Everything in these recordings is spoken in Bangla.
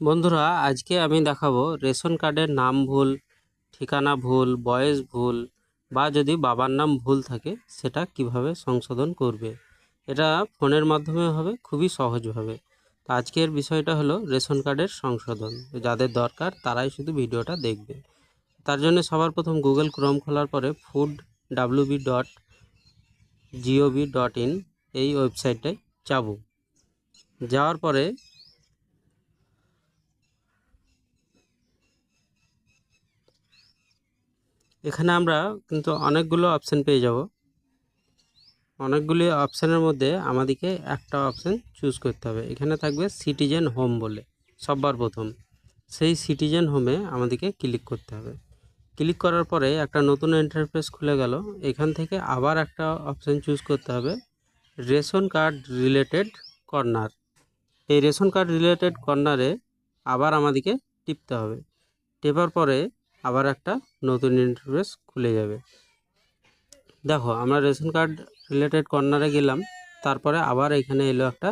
বন্ধুরা, আজকে আমি দেখাবো রেশন কার্ডের নাম ভুল, ঠিকানা ভুল, বয়স ভুল বা যদি বাবার নাম ভুল থাকে সেটা কিভাবে সংশোধন করবে। এটা ফোনের মাধ্যমে হবে, খুবই সহজভাবে। তো আজকের বিষয়টা হলো রেশন কার্ডের সংশোধন। যাদের দরকার তারাই শুধু ভিডিওটা দেখবে। তার জন্য সবার প্রথম গুগল ক্রোম খোলার পরে foodwb.gov.in এই ওয়েবসাইটটায় যাব। যাওয়ার পরে এখানে আমরা কিন্তু অনেকগুলো অপশান পেয়ে যাব। অনেকগুলি অপশানের মধ্যে আমাদেরকে একটা অপশান চুজ করতে হবে। এখানে থাকবে সিটিজেন হোম বলে সবার প্রথম। সেই সিটিজেন হোমে আমাদেরকে ক্লিক করতে হবে। ক্লিক করার পরে একটা নতুন ইন্টারফেস খুলে গেল। এখান থেকে আবার একটা অপশান চুজ করতে হবে, রেশন কার্ড রিলেটেড কর্নার। এই রেশন কার্ড রিলেটেড কর্নারে আবার আমাদেরকে টিপতে হবে। টেপার পরে আবার একটা নতুন ইন্টারফেস খুলে যাবে। দেখো, আমরা রেশন কার্ড রিলেটেড কর্নারে গেলাম, তারপরে আবার এখানে এলো একটা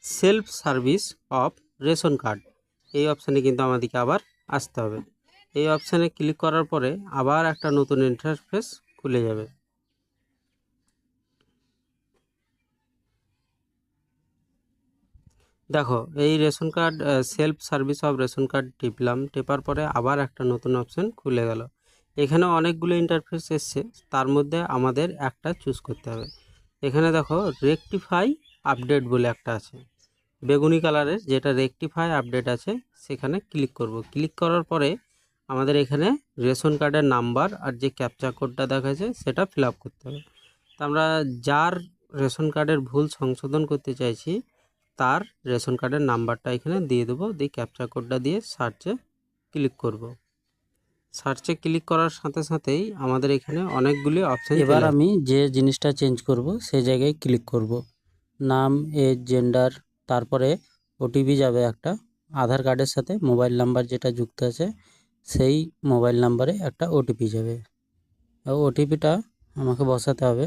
self service of ration card. এই অপশানে কিন্তু আমাদেরকে আবার আসতে হবে। এই অপশানে ক্লিক করার পরে আবার একটা নতুন ইন্টারফেস খুলে যাবে। দেখো, এই ration card self service of ration card টিপলাম, টেপার পরে আবার একটা নতুন অপশান খুলে গেল। এখানে অনেকগুলো ইন্টারফেস এসছে, তার মধ্যে আমাদের একটা চুজ করতে হবে। এখানে দেখো রেকটিফাই আপডেট বলে একটা আছে, বেগুনি কালারের, যেটা রেকটিফাই আপডেট আছে সেখানে ক্লিক করব। ক্লিক করার পরে আমাদের এখানে রেশন কার্ডের নাম্বার আর যে ক্যাপচা কোডটা দেখাচ্ছে সেটা ফিল আপ করতে হবে। তো আমরা যার রেশন কার্ডের ভুল সংশোধন করতে চাইছি তার রেশন কার্ডের নাম্বারটা এখানে দিয়ে দেবো, দিয়ে ক্যাপচা কোডটা দিয়ে সার্চে ক্লিক করব। সার্চে ক্লিক করার সাথে সাথেই আমাদের এখানে অনেকগুলি অপশান। এবার আমি যে জিনিসটা চেঞ্জ করব সেই জায়গায় ক্লিক করব। নাম, এজ, জেন্ডার, তারপরে ওটিপি যাবে একটা। আধার কার্ডের সাথে মোবাইল নাম্বার যেটা যুক্ত আছে সেই মোবাইল নাম্বারে একটা ওটিপি যাবে। ওটিপিটা আমাকে বসাতে হবে।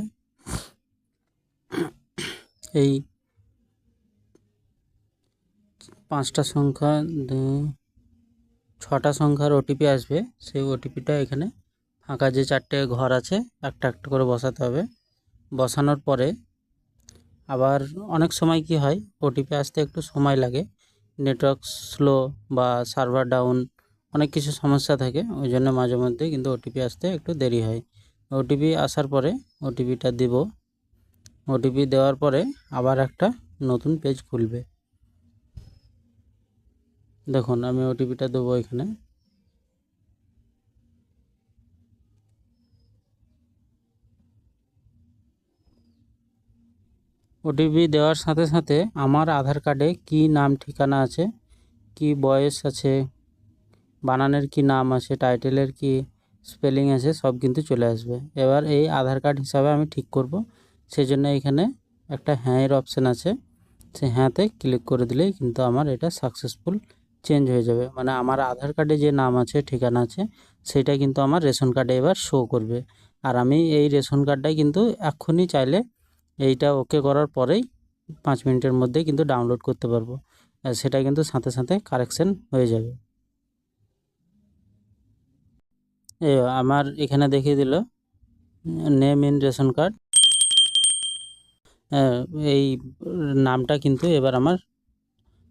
এই 5টা সংখ্যা 6টা সংখ্যার ওটিপি আসবে। সেই ওটিপিটা এখানে ফাঁকা যে 4টে ঘর আছে একটা একটা করে বসাতে হবে। বসানোর পরে আবার অনেক সময় কি হয়, ওটিপি আসতে একটু সময় লাগে, নেটওয়ার্ক স্লো বা সার্ভার ডাউন, অনেক কিছু সমস্যা থাকে, ওই জন্য মাঝে মধ্যে কিন্তু ওটিপি আসতে একটু দেরি হয়। ওটিপি আসার পরে ওটিপিটা দেব। ওটিপি দেওয়ার পরে আবার একটা নতুন পেজ খুলবে। দেখুন, আমি ওটিপিটা দেবো এখানে। ওটিপি দেওয়ার সাথে সাথে আমার আধার কার্ডে কি নাম ঠিকানা আছে, কি বয়স আছে, বানানের কি নাম আছে, টাইটেলের কি স্পেলিং আছে, সব কিন্তু চলে আসবে। এবার এই আধার কার্ড হিসাবে আমি ঠিক করব। সেই জন্য এখানে একটা হ্যাঁয়ের অপশান আছে, সেই হ্যাঁতে ক্লিক করে দিলেই কিন্তু আমার এটা সাকসেসফুল চেঞ্জ হয়ে যাবে। মানে আমার আধার কার্ডে যে নাম আছে, ঠিকানা আছে, সেটা কিন্তু আমার রেশন কার্ডে এবার শো করবে। আর আমি এই রেশন কার্ডটাই কিন্তু এক্ষুনি চাইলে এইটা ওকে করার পরেই 5 মিনিটের মধ্যেই কিন্তু ডাউনলোড করতে পারবো। সেটা কিন্তু সাথে সাথে কারেকশন হয়ে যাবে। আমার এখানে দেখিয়ে দিল নেম ইন রেশন কার্ড। এই নামটা কিন্তু এবার আমার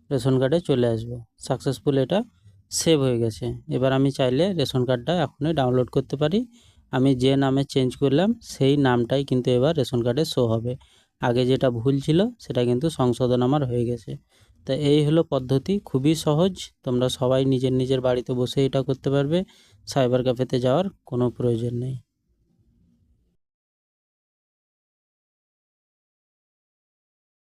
রেশন কার্ডে চলে আসবে। সাকসেসফুল এটা সেভ হয়ে গেছে। এবার আমি চাইলে রেশন কার্ডটা এখনই ডাউনলোড করতে পারি। আমি যে নামে চেঞ্জ করলাম সেই নামটাই কিন্তু এবার রেশন কার্ডে শো হবে। আগে যেটা ভুল ছিল সেটা কিন্তু সংশোধন আমার হয়ে গেছে। তো এই হলো পদ্ধতি, খুবই সহজ। তোমরা সবাই নিজের নিজের বাড়িতে বসে এটা করতে পারবে, সাইবার ক্যাফেতে যাওয়ার কোনো প্রয়োজন নেই।